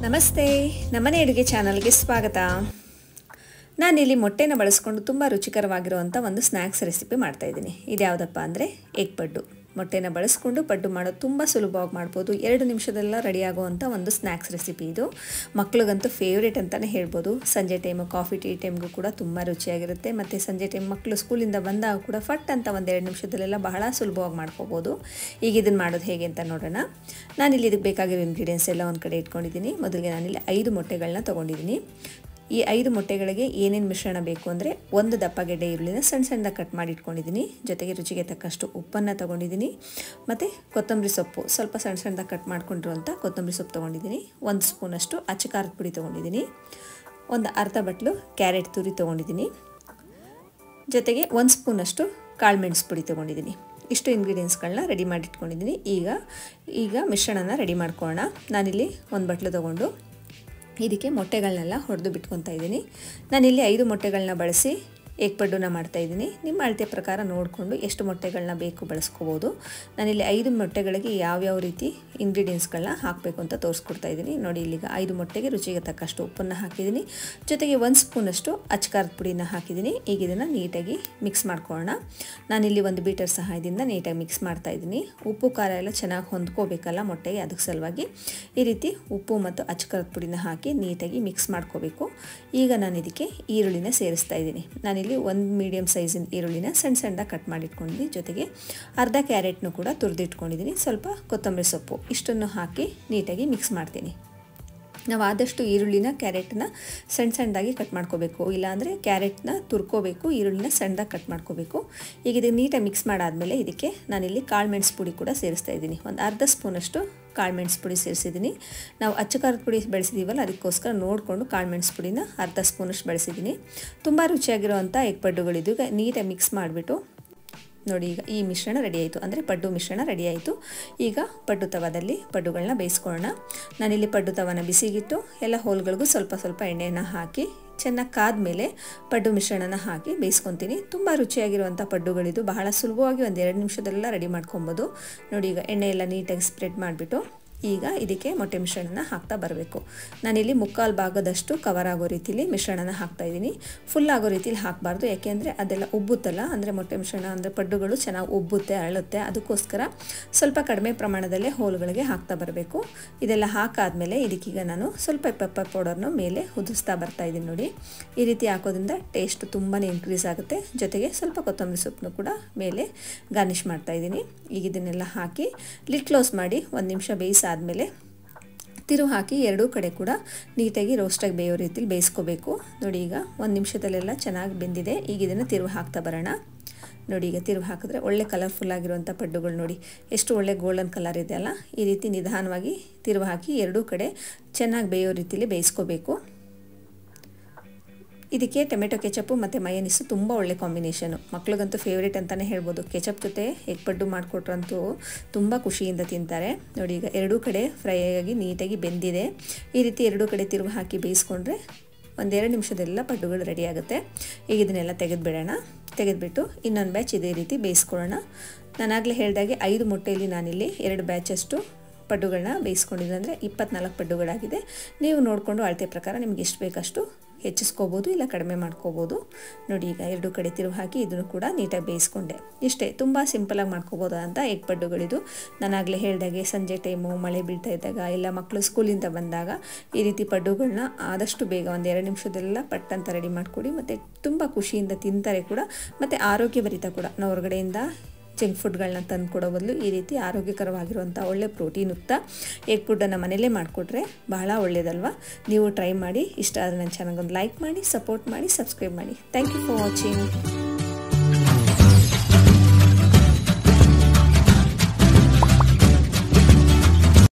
ನಮಸ್ತೆ ನಮ್ಮನೆ ಅಡುಗೆ ಚಾನಲ್ಗೆ ಸ್ವಾಗತ. ನಾನಿಲ್ಲಿ ಮೊಟ್ಟೆನ ಬಳಸ್ಕೊಂಡು ತುಂಬ ರುಚಿಕರವಾಗಿರುವಂಥ ಒಂದು ಸ್ನ್ಯಾಕ್ಸ್ ರೆಸಿಪಿ ಮಾಡ್ತಾ ಇದ್ದೀನಿ. ಇದು ಯಾವುದಪ್ಪ ಅಂದರೆ ಎಗ್ ಪಡ್ಡು. ಮೊಟ್ಟೆನ ಬಳಸ್ಕೊಂಡು ಪಡ್ಡು ಮಾಡೋದು ತುಂಬ ಸುಲಭವಾಗಿ ಮಾಡ್ಬೋದು. 2 ನಿಮಿಷದಲ್ಲ ರೆಡಿ ಆಗುವಂಥ ಒಂದು ಸ್ನ್ಯಾಕ್ಸ್ ರೆಸಿಪಿ ಇದು. ಮಕ್ಳಿಗಂತೂ ಫೇವ್ರೇಟ್ ಅಂತಲೇ ಹೇಳ್ಬೋದು. ಸಂಜೆ ಟೈಮು ಕಾಫಿ ಟೀ ಟೈಮ್ಗೂ ಕೂಡ ತುಂಬ ರುಚಿಯಾಗಿರುತ್ತೆ. ಮತ್ತು ಸಂಜೆ ಟೈಮ್ ಮಕ್ಕಳು ಸ್ಕೂಲಿಂದ ಬಂದಾಗ ಕೂಡ ಫಟ್ ಅಂತ ಒಂದು 2 ನಿಮಿಷದಲ್ಲೆಲ್ಲ ಬಹಳ ಸುಲಭವಾಗಿ ಮಾಡ್ಕೋಬೋದು. ಈಗ ಇದನ್ನು ಮಾಡೋದು ಹೇಗೆ ಅಂತ ನೋಡೋಣ. ನಾನಿಲ್ಲಿ ಇದಕ್ಕೆ ಬೇಕಾಗಿರೋ ಇಂಗ್ರೀಡಿಯೆಂಟ್ಸ್ ಎಲ್ಲ ಒಂದು ಕಡೆ ಇಟ್ಕೊಂಡಿದ್ದೀನಿ. ಮೊದಲಿಗೆ ನಾನಿಲ್ಲಿ 5 ಮೊಟ್ಟೆಗಳನ್ನ ತೊಗೊಂಡಿದ್ದೀನಿ. ಈ 5 ಮೊಟ್ಟೆಗಳಿಗೆ ಏನೇನು ಮಿಶ್ರಣ ಬೇಕು ಅಂದರೆ, 1 ದಪ್ಪ ಗೆಡ್ಡೆ ಈರುಳ್ಳಿನ ಸಣ್ಣದಾಗಿ ಕಟ್ ಮಾಡಿ ಇಟ್ಕೊಂಡಿದ್ದೀನಿ. ಜೊತೆಗೆ ರುಚಿಗೆ ತಕ್ಕಷ್ಟು ಉಪ್ಪನ್ನು ತೊಗೊಂಡಿದ್ದೀನಿ. ಮತ್ತು ಕೊತ್ತಂಬರಿ ಸೊಪ್ಪು ಸ್ವಲ್ಪ ಸಣ್ಣದಾಗಿ ಕಟ್ ಮಾಡ್ಕೊಂಡಿರುವಂಥ ಕೊತ್ತಂಬರಿ ಸೊಪ್ಪು ತೊಗೊಂಡಿದ್ದೀನಿ. 1 ಸ್ಪೂನಷ್ಟು ಅಚ್ಚ ಖಾರದ ಪುಡಿ ತೊಗೊಂಡಿದ್ದೀನಿ. ಒಂದು ಅರ್ಧ ಬಟ್ಲು ಕ್ಯಾರೆಟ್ ತುರಿ ತೊಗೊಂಡಿದ್ದೀನಿ. ಜೊತೆಗೆ 1 ಸ್ಪೂನಷ್ಟು ಕಾಳು ಮೆಣಸು ಪುಡಿ ತೊಗೊಂಡಿದ್ದೀನಿ. ಇಷ್ಟು ಇಂಗ್ರೀಡಿಯೆಂಟ್ಸ್ಗಳನ್ನ ರೆಡಿ ಮಾಡಿ ಇಟ್ಕೊಂಡಿದ್ದೀನಿ. ಈಗ ಮಿಶ್ರಣನ ರೆಡಿ ಮಾಡ್ಕೊಳ್ಳೋಣ. ನಾನಿಲ್ಲಿ 1 ಬಟ್ಲು ತೊಗೊಂಡು ಇದಕ್ಕೆ ಮೊಟ್ಟೆಗಳನ್ನೆಲ್ಲ ಹೊಡೆದು ಬಿಟ್ಕೊತಾ ಇದ್ದೀನಿ. ನಾನಿಲ್ಲಿ 5 ಮೊಟ್ಟೆಗಳನ್ನ ಬಳಸಿ ಎಗ್ ಪಡ್ಡುನ ಮಾಡ್ತಾಯಿದ್ದೀನಿ. ನಿಮ್ಮ ಅಳತೆ ಪ್ರಕಾರ ನೋಡಿಕೊಂಡು ಎಷ್ಟು ಮೊಟ್ಟೆಗಳನ್ನ ಬೇಕು ಬಳಸ್ಕೋಬೋದು. ನಾನಿಲ್ಲಿ 5 ಮೊಟ್ಟೆಗಳಿಗೆ ಯಾವ್ಯಾವ ರೀತಿ ಇಂಗ್ರೀಡಿಯೆಂಟ್ಸ್ಗಳನ್ನ ಹಾಕಬೇಕು ಅಂತ ತೋರಿಸ್ಕೊಡ್ತಾ ಇದ್ದೀನಿ. ನೋಡಿ, ಇಲ್ಲಿಗ 5 ಮೊಟ್ಟೆಗೆ ರುಚಿಗೆ ತಕ್ಕಷ್ಟು ಉಪ್ಪನ್ನು ಹಾಕಿದ್ದೀನಿ. ಜೊತೆಗೆ 1 ಸ್ಪೂನಷ್ಟು ಅಚ್ಚ ಖಾರದ ಪುಡಿನ ಹಾಕಿದ್ದೀನಿ. ಈಗ ಇದನ್ನು ನೀಟಾಗಿ ಮಿಕ್ಸ್ ಮಾಡ್ಕೊಳ್ಳೋಣ. ನಾನಿಲ್ಲಿ ಒಂದು ಬೀಟರ್ ಸಹಾಯದಿಂದ ನೀಟಾಗಿ ಮಿಕ್ಸ್ ಮಾಡ್ತಾಯಿದ್ದೀನಿ. ಉಪ್ಪು ಖಾರ ಎಲ್ಲ ಚೆನ್ನಾಗಿ ಹೊಂದ್ಕೋಬೇಕಲ್ಲ ಮೊಟ್ಟೆಗೆ, ಅದಕ್ಕೆ ಸಲುವಾಗಿ ಈ ರೀತಿ ಉಪ್ಪು ಮತ್ತು ಅಚ್ಚ ಖಾರದ ಪುಡಿನ ಹಾಕಿ ನೀಟಾಗಿ ಮಿಕ್ಸ್ ಮಾಡ್ಕೋಬೇಕು. ಈಗ ನಾನು ಇದಕ್ಕೆ ಈರುಳ್ಳಿನ ಸೇರಿಸ್ತಾ ಇದ್ದೀನಿ. ನಾನಿಲ್ಲಿ 1 ಮೀಡಿಯಮ್ ಸೈಜಿನ ಈರುಳ್ಳಿನ ಸಣ್ಣದಾಗಿ ಕಟ್ ಮಾಡಿಟ್ಕೊಂಡಿದ್ದೀನಿ. ಜೊತೆಗೆ ಅರ್ಧ ಕ್ಯಾರೆಟ್ನು ಕೂಡ ತುರಿದಿಟ್ಕೊಂಡಿದ್ದೀನಿ. ಸ್ವಲ್ಪ ಕೊತ್ತಂಬರಿ ಸೊಪ್ಪು ಇಷ್ಟನ್ನು ಹಾಕಿ ನೀಟಾಗಿ ಮಿಕ್ಸ್ ಮಾಡ್ತೀನಿ. ನಾವು ಆದಷ್ಟು ಈರುಳ್ಳಿನ ಕ್ಯಾರೆಟ್ನ ಸಣ್ಣದಾಗಿ ಕಟ್ ಮಾಡ್ಕೋಬೇಕು, ಇಲ್ಲಾಂದರೆ ಕ್ಯಾರೆಟ್ನ ತುರ್ಕೋಬೇಕು, ಈರುಳ್ಳಿನ ಸಣ್ಣದಾಗಿ ಕಟ್ ಮಾಡ್ಕೋಬೇಕು. ಈಗ ಇದನ್ನು ನೀಟಾಗಿ ಮಿಕ್ಸ್ ಮಾಡಾದಮೇಲೆ ಇದಕ್ಕೆ ನಾನಿಲ್ಲಿ ಕಾಳು ಮೆಣಸು ಪುಡಿ ಕೂಡ ಸೇರಿಸ್ತಾ ಇದ್ದೀನಿ. ಒಂದು ಅರ್ಧ ಸ್ಪೂನಷ್ಟು ಕಾಳು ಮೆಣಸು ಪುಡಿ ಸೇರಿಸಿದ್ದೀನಿ. ನಾವು ಅಚ್ಚ ಖಾರದ ಪುಡಿ ಬೆಳೆಸಿದ್ದೀವಲ್ಲ, ಅದಕ್ಕೋಸ್ಕರ ನೋಡಿಕೊಂಡು ಕಾಳು ಮೆಣಸು ಪುಡಿನ ಅರ್ಧ ಸ್ಪೂನಷ್ಟು ಬೆಳೆಸಿದ್ದೀನಿ. ತುಂಬ ರುಚಿಯಾಗಿರೋವಂಥ ಎಗ್ ಪಡ್ಡುಗಳಿದು. ಈಗ ನೀಟಾಗಿ ಮಿಕ್ಸ್ ಮಾಡಿಬಿಟ್ಟು ನೋಡಿ, ಈಗ ಈ ಮಿಶ್ರಣ ರೆಡಿ ಆಯಿತು, ಅಂದರೆ ಪಡ್ಡು ಮಿಶ್ರಣ ರೆಡಿ ಆಯಿತು. ಈಗ ಪಡ್ಡು ತವದಲ್ಲಿ ಪಡ್ಡುಗಳನ್ನ ಬೇಯಿಸ್ಕೊಳ್ಳೋಣ. ನಾನಿಲ್ಲಿ ಪಡ್ಡು ತವನ ಬಿಸಿಗಿಟ್ಟು ಎಲ್ಲ ಹೋಲ್ಗಳಿಗೂ ಸ್ವಲ್ಪ ಎಣ್ಣೆಯನ್ನು ಹಾಕಿ ಚೆನ್ನಾಗಿ ಕಾದ್ಮೇಲೆ ಪಡ್ಡು ಮಿಶ್ರಣನ ಹಾಕಿ ಬೇಯಿಸ್ಕೊತೀನಿ. ತುಂಬ ರುಚಿಯಾಗಿರುವಂಥ ಪಡ್ಡುಗಳಿದು. ಬಹಳ ಸುಲಭವಾಗಿ ಒಂದು 2 ನಿಮಿಷದಲ್ಲ ರೆಡಿ ಮಾಡ್ಕೊಬೋದು. ನೋಡಿ, ಈಗ ಎಣ್ಣೆ ಎಲ್ಲ ನೀಟಾಗಿ ಸ್ಪ್ರೆಡ್ ಮಾಡಿಬಿಟ್ಟು ಈಗ ಇದಕ್ಕೆ ಮೊಟ್ಟೆ ಮಿಶ್ರಣನ ಹಾಕ್ತಾ ಬರಬೇಕು. ನಾನಿಲ್ಲಿ 3/4 ಭಾಗದಷ್ಟು ಕವರ್ ಆಗೋ ರೀತಿಲಿ ಮಿಶ್ರಣನ ಹಾಕ್ತಾಯಿದ್ದೀನಿ. ಫುಲ್ ಆಗೋ ರೀತಿಲಿ ಹಾಕಬಾರ್ದು, ಯಾಕೆಂದರೆ ಅದೆಲ್ಲ ಉಬ್ಬುತ್ತಲ್ಲ, ಅಂದರೆ ಮೊಟ್ಟೆ ಮಿಶ್ರಣ ಅಂದರೆ ಪಡ್ಡುಗಳು ಚೆನ್ನಾಗಿ ಉಬ್ಬುತ್ತೆ, ಅರಳುತ್ತೆ. ಅದಕ್ಕೋಸ್ಕರ ಸ್ವಲ್ಪ ಕಡಿಮೆ ಪ್ರಮಾಣದಲ್ಲೇ ಹೋಲ್ಗಳಿಗೆ ಹಾಕ್ತಾ ಬರಬೇಕು. ಇದೆಲ್ಲ ಹಾಕಾದ್ಮೇಲೆ ಇದಕ್ಕೀಗ ನಾನು ಸ್ವಲ್ಪ ಪೆಪ್ಪರ್ ಪೌಡರ್ನ ಮೇಲೆ ಉದಿಸ್ತಾ ಬರ್ತಾಯಿದ್ದೀನಿ. ನೋಡಿ, ಈ ರೀತಿ ಹಾಕೋದ್ರಿಂದ ಟೇಸ್ಟ್ ತುಂಬಾ ಇನ್ಕ್ರೀಸ್ ಆಗುತ್ತೆ. ಜೊತೆಗೆ ಸ್ವಲ್ಪ ಕೊತ್ತಂಬರಿ ಸೊಪ್ಪನ್ನು ಕೂಡ ಮೇಲೆ ಗಾರ್ನಿಷ್ ಮಾಡ್ತಾಯಿದ್ದೀನಿ. ಈಗ ಇದನ್ನೆಲ್ಲ ಹಾಕಿ ಲಿಡ್ ಕ್ಲೋಸ್ ಮಾಡಿ 1 ನಿಮಿಷ ಬೇಯಿಸಾದ್ಮೇಲೆ ತಿರುವು ಹಾಕಿ 2 ಕಡೆ ಕೂಡ ನೀಟಾಗಿ ರೋಸ್ಟಾಗಿ ಬೇಯೋ ರೀತಿಲಿ ಬೇಯಿಸ್ಕೋಬೇಕು. ನೋಡಿ, ಈಗ 1 ನಿಮಿಷದಲ್ಲೆಲ್ಲ ಚೆನ್ನಾಗಿ ಬೆಂದಿದೆ. ಈಗ ಇದನ್ನು ತಿರುವು ಹಾಕ್ತಾ ಬರೋಣ. ನೋಡಿ, ಈಗ ತಿರುವು ಹಾಕಿದ್ರೆ ಒಳ್ಳೆ ಕಲರ್ಫುಲ್ ಆಗಿರುವಂಥ ಪಡ್ಡುಗಳು ನೋಡಿ ಎಷ್ಟು ಒಳ್ಳೆ ಗೋಲ್ಡನ್ ಕಲರ್ ಇದೆ ಅಲ್ಲ. ಈ ರೀತಿ ನಿಧಾನವಾಗಿ ತಿರುವು ಹಾಕಿ 2 ಕಡೆ ಚೆನ್ನಾಗಿ ಬೇಯೋ ರೀತಿಲಿ ಬೇಯಿಸ್ಕೋಬೇಕು. ಇದಕ್ಕೆ ಟೊಮೆಟೊ ಕೆಚಪ್ಪು ಮತ್ತು ಮಯೋನೀಸು ತುಂಬ ಒಳ್ಳೆ ಕಾಂಬಿನೇಷನು. ಮಕ್ಳಿಗಂತೂ ಫೇವ್ರೇಟ್ ಅಂತಲೇ ಹೇಳ್ಬೋದು. ಕೆಚಪ್ ಜೊತೆ ಎಗ್ ಪಡ್ಡು ಮಾಡಿಕೊಟ್ರಂತೂ ತುಂಬ ಖುಷಿಯಿಂದ ತಿಂತಾರೆ. ನೋಡಿ, ಈಗ 2 ಕಡೆ ಫ್ರೈ ಆಗಿ ನೀಟಾಗಿ ಬೆಂದಿದೆ. ಈ ರೀತಿ 2 ಕಡೆ ತಿರುವು ಹಾಕಿ ಬೇಯಿಸ್ಕೊಂಡ್ರೆ 1-2 ನಿಮಿಷದೆಲ್ಲ ಪಡ್ಡುಗಳು ರೆಡಿ ಆಗುತ್ತೆ. ಈಗ ಇದನ್ನೆಲ್ಲ ತೆಗೆದುಬಿಟ್ಟು ಇನ್ನೊಂದು ಬ್ಯಾಚ್ ಇದೇ ರೀತಿ ಬೇಯಿಸ್ಕೊಳ್ಳೋಣ. ನಾನಾಗಲೇ ಹೇಳಿದಾಗೆ 5 ಮೊಟ್ಟೆಯಲ್ಲಿ ನಾನಿಲ್ಲಿ 2 ಬ್ಯಾಚಷ್ಟು ಪಡ್ಡುಗಳನ್ನ ಬೇಯಿಸ್ಕೊಂಡಿದ್ದೆ, ಅಂದರೆ 24 ಪಡ್ಡುಗಳಾಗಿದೆ. ನೀವು ನೋಡಿಕೊಂಡು ಅಳತೆ ಪ್ರಕಾರ ನಿಮ್ಗೆ ಎಷ್ಟು ಬೇಕಷ್ಟು ಹೆಚ್ಚಿಸ್ಕೋಬೋದು, ಇಲ್ಲ ಕಡಿಮೆ ಮಾಡ್ಕೋಬೋದು. ನೋಡಿ, ಈಗ 2 ಕಡೆ ತಿರುವು ಹಾಕಿ ಇದನ್ನು ಕೂಡ ನೀಟಾಗಿ ಬೇಯಿಸ್ಕೊಂಡೆ. ಇಷ್ಟೇ, ತುಂಬ ಸಿಂಪಲಾಗಿ ಮಾಡ್ಕೋಬೋದು ಅಂತ ಎಗ್ ಪಡ್ಡುಗಳಿದು. ನಾನಾಗಲೇ ಹೇಳಿದಾಗೆ ಸಂಜೆ ಟೈಮು ಮಳೆ ಬೀಳ್ತಾ ಇದ್ದಾಗ, ಇಲ್ಲ ಮಕ್ಕಳು ಸ್ಕೂಲಿಂದ ಬಂದಾಗ ಈ ರೀತಿ ಪಡ್ಡುಗಳನ್ನ ಆದಷ್ಟು ಬೇಗ 1-2 ನಿಮಿಷದೆಲ್ಲ ಪಟ್ಟಂತ ರೆಡಿ ಮಾಡಿಕೊಡಿ. ಮತ್ತು ತುಂಬ ಖುಷಿಯಿಂದ ತಿಂತಾರೆ ಕೂಡ, ಮತ್ತು ಆರೋಗ್ಯಭರಿತ ಕೂಡ. ನಾವು ಹೊರಗಡೆಯಿಂದ ಜಂಕ್ ಫುಡ್ಗಳನ್ನ ತಂದು ಕೊಡೋ ಬದಲು ಈ ರೀತಿ ಆರೋಗ್ಯಕರವಾಗಿರುವಂಥ ಒಳ್ಳೆ ಪ್ರೋಟೀನ್ ಯುಕ್ತ ಎಗ್ ಫುಡ್ಡನ್ನು ಮನೆಯಲ್ಲೇ ಮಾಡಿಕೊಟ್ರೆ ಬಹಳ ಒಳ್ಳೆಯದಲ್ವ. ನೀವು ಟ್ರೈ ಮಾಡಿ. ಇಷ್ಟ ಆದರೆ ನನ್ನ ಚಾನಲ್ಗೊಂದು ಲೈಕ್ ಮಾಡಿ, ಸಪೋರ್ಟ್ ಮಾಡಿ, ಸಬ್ಸ್ಕ್ರೈಬ್ ಮಾಡಿ. Thank you for watching.